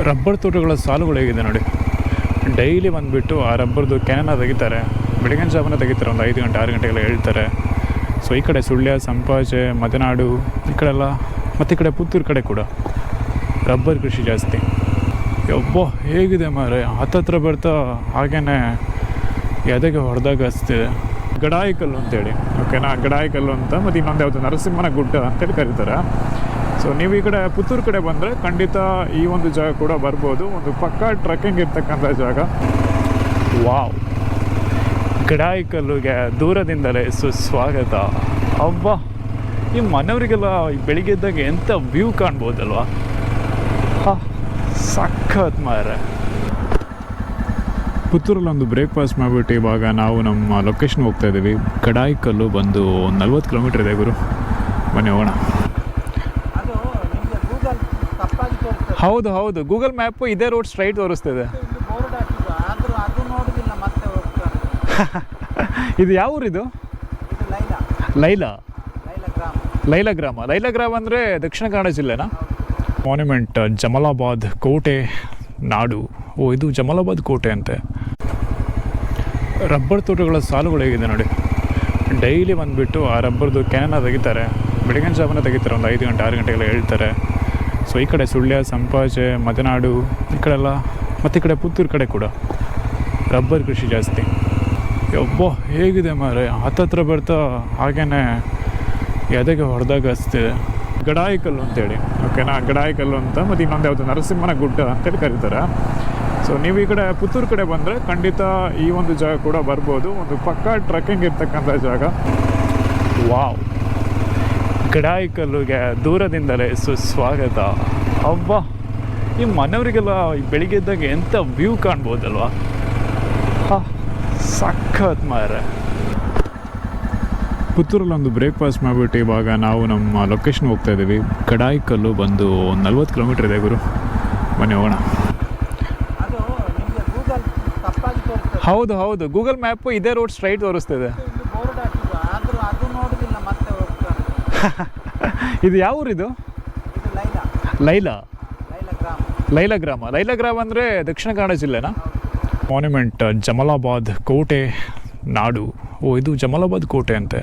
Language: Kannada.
ರಬ್ಬರ್ ತೋಟಗಳ ಸಾಲುಗಳು ಹೇಗಿದೆ ನೋಡಿ. ಡೈಲಿ ಬಂದುಬಿಟ್ಟು ಆ ರಬ್ಬರ್ದು ಕ್ಯಾನ ತೆಗಿತಾರೆ. ಬೆಳಗಿನ ಜಾವನ ತೆಗಿತಾರೆ, ಒಂದು 5 ಗಂಟೆ 6 ಗಂಟೆಗೆಲ್ಲ ಹೇಳ್ತಾರೆ. ಸೊ ಈ ಕಡೆ ಸುಳ್ಯ, ಸಂಪಾಜೆ, ಮದನಾಡು ಈ ಕಡೆಲ್ಲ, ಮತ್ತು ಈ ಕಡೆ ಪುತ್ತೂರು ಕಡೆ ಕೂಡ ರಬ್ಬರ್ ಕೃಷಿ ಜಾಸ್ತಿ. ಯಬ್ಬೋ ಹೇಗಿದೆ ಮಾರೆ, ಹತ್ತತ್ರ ಬರ್ತಾ ಹಾಗೇ ಎದೆಗೆ ಹೊಡೆದಾಗ ಅನಿಸ್ತಿದೆ. ಗಡಾಯಿಕಲ್ಲು ಅಂತೇಳಿ, ಓಕೆನಾ, ಗಡಾಯಿಕಲ್ಲು ಅಂತ. ಮತ್ತು ಇನ್ನೊಂದು ಯಾವುದು ನರಸಿಂಹನ ಗುಡ್ಡ ಅಂತೇಳಿ ಕರೀತಾರೆ. ಸೊ ನೀವು ಈ ಕಡೆ ಪುತ್ತೂರು ಕಡೆ ಬಂದರೆ ಖಂಡಿತ ಈ ಒಂದು ಜಾಗ ಕೂಡ ಬರ್ಬೋದು. ಒಂದು ಪಕ್ಕ ಟ್ರೆಕ್ಕಿಂಗ್ ಇರ್ತಕ್ಕಂಥ ಜಾಗ. ವಾವ್, ಗಡಾಯಿಕಲ್ಲುಗೆ ದೂರದಿಂದಲೇ ಸುಸ್ವಾಗತ. ಅಬ್ಬಾ, ಈ ಮನೆಯವರಿಗೆಲ್ಲ ಬೆಳಿಗ್ಗೆ ಇದ್ದಾಗ ಎಂಥ ವ್ಯೂ ಕಾಣ್ಬೋದಲ್ವಾ. ಸಖತ್ ಮಾರೆ. ಪುತ್ತೂರಲ್ಲಿ ಒಂದು ಬ್ರೇಕ್ಫಾಸ್ಟ್ ಮಾಡಿಬಿಟ್ಟು ಇವಾಗ ನಾವು ನಮ್ಮ ಲೊಕೇಶನ್ ಹೋಗ್ತಾ ಇದ್ದೀವಿ. ಗಡಾಯಿಕಲ್ಲು ಬಂದು 40 ಕಿಲೋಮೀಟ್ರ್ ಇದೆ ಗುರು. ಬನ್ನಿ ಹೋಗೋಣ. ಹೌದು ಹೌದು, ಗೂಗಲ್ ಮ್ಯಾಪು ಇದೇ ರೋಡ್ ಸ್ಟ್ರೈಟ್ ತೋರಿಸ್ತಿದೆ. ಇದು ಯಾವ ಊರಿದು? ಲೈಲಾ ಗ್ರಾಮ. ಲೈಲಾ ಗ್ರಾಮ ಅಂದರೆ ದಕ್ಷಿಣ ಕನ್ನಡ ಜಿಲ್ಲೆನಾ? ಮಾನ್ಯುಮೆಂಟ್ ಜಮಲಾಬಾದ್ ಕೋಟೆ ನಾಡು. ಓ, ಇದು ಜಮಲಾಬಾದ್ ಕೋಟೆ ಅಂತೆ. ರಬ್ಬರ್ ತೋಟಗಳ ಸಾಲುಗಳು ಹೇಗಿದೆ ನೋಡಿ. ಡೈಲಿ ಬಂದುಬಿಟ್ಟು ಆ ರಬ್ಬರ್ದು ಕ್ಯಾನ ತೆಗಿತಾರೆ. ಬೆಳಗಿನ ಜಾವನ ತೆಗಿತಾರೆ, ಒಂದು 5 ಗಂಟೆ 6 ಗಂಟೆಗೆಲ್ಲ ಹೇಳ್ತಾರೆ. ಸೊ ಈ ಕಡೆ ಸುಳ್ಯ, ಸಂಪಾಜೆ, ಮದನಾಡು ಈ ಕಡೆಲ್ಲ, ಮತ್ತು ಈ ಕಡೆ ಪುತ್ತೂರು ಕಡೆ ಕೂಡ ರಬ್ಬರ್ ಕೃಷಿ ಜಾಸ್ತಿ. ಯಬ್ಬೋ ಹೇಗಿದೆ ಮಾರೆ, ಹತ್ತತ್ರ ಬರ್ತಾ ಹಾಗೇ ಎದೆಗೆ ಹೊಡೆದಾಗ ಅನಿಸ್ತಿದೆ. ಗಡಾಯಿಕಲ್ಲು ಅಂತೇಳಿ, ಓಕೆನಾ, ಗಡಾಯಿಕಲ್ಲು ಅಂತ. ಮತ್ತು ಇನ್ನೊಂದು ಯಾವುದು ನರಸಿಂಹನ ಗುಡ್ಡ ಅಂತೇಳಿ ಕರೀತಾರೆ. ಸೊ ನೀವು ಈ ಕಡೆ ಪುತ್ತೂರು ಕಡೆ ಬಂದರೆ ಖಂಡಿತ ಈ ಒಂದು ಜಾಗ ಕೂಡ ಬರ್ಬೋದು. ಒಂದು ಪಕ್ಕ ಟ್ರೆಕ್ಕಿಂಗ್ ಇರ್ತಕ್ಕಂಥ ಜಾಗ. ವಾವ್, ಗಡಾಯಿಕಲ್ಲುಗೆ ದೂರದಿಂದಲೇ ಸುಸ್ವಾಗತ. ಅಬ್ಬಾ, ಈ ಮನೆಯವರಿಗೆಲ್ಲ ಬೆಳಿಗ್ಗೆ ಇದ್ದಾಗ ಎಂಥ ವ್ಯೂ ಕಾಣ್ಬೋದಲ್ವಾ. ಸಖತ್ ಮಾರೆ. ಪುತ್ತೂರಲ್ಲಿ ಒಂದು ಬ್ರೇಕ್ಫಾಸ್ಟ್ ಮಾಡಿಬಿಟ್ಟು ಇವಾಗ ನಾವು ನಮ್ಮ ಲೊಕೇಶನ್ ಹೋಗ್ತಾ ಇದ್ದೀವಿ. ಗಡಾಯಿಕಲ್ಲು ಬಂದು 40 ಕಿಲೋಮೀಟ್ರ್ ಇದೆ ಗುರು. ಬನ್ನಿ ಹೋಗೋಣ. ಹೌದು ಹೌದು, ಗೂಗಲ್ ಮ್ಯಾಪು ಇದೇ ರೋಡ್ ಸ್ಟ್ರೈಟ್ ತೋರಿಸ್ತಿದೆ. ಇದು ಯಾವ ಊರಿದು? ಲೈಲಾ ಗ್ರಾಮ ಅಂದರೆ ದಕ್ಷಿಣ ಕನ್ನಡ ಜಿಲ್ಲೆನಾ? ಮಾನ್ಯುಮೆಂಟ್ ಜಮಲಾಬಾದ್ ಕೋಟೆ ನಾಡು. ಓ, ಇದು ಜಮಲಾಬಾದ್ ಕೋಟೆ ಅಂತೆ.